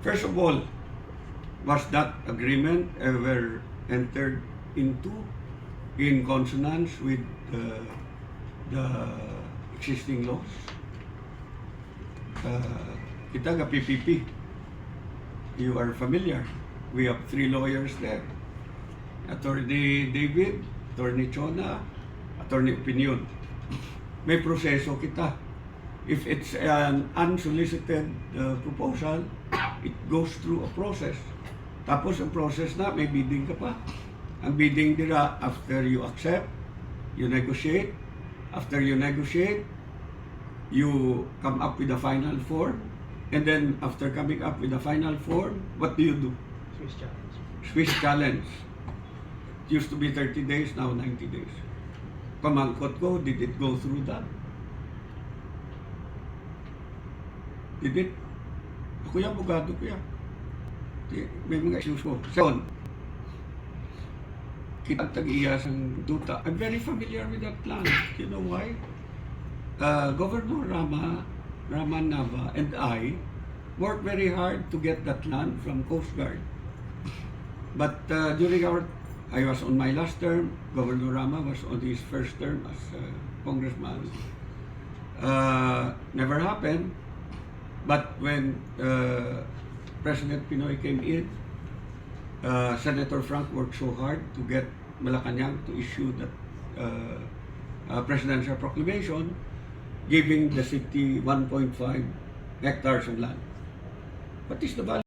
First of all, was that agreement ever entered into in consonance with the existing laws? Kita nga PPP. You are familiar. We have 3 lawyers there. Attorney David, Attorney Chona, Attorney Opinion. May proseso kita. If it's an unsolicited proposal, it goes through a process. Tapos ang process na, may bidding ka pa. Ang bidding nila, after you accept, you negotiate. After you negotiate, you come up with a final form. And then, after coming up with a final form, what do you do? Swiss challenge. Swiss challenge. It used to be 30 days, now 90 days. Pamangkot ko, did it go through that? Did it? Ako yung abogado ko yan. May mga issues ko. Second, kita tag-iyas ang duta. I'm very familiar with that plan. You know why? Governor Raman Nava and I worked very hard to get that land from Coast Guard. But during I was on my last term, Governor Rama was on his first term as congressman. Never happened. But when President Pinoy came in, Senator Frank worked so hard to get Malacanang to issue that presidential proclamation giving the city 1.5 hectares of land. What is the value?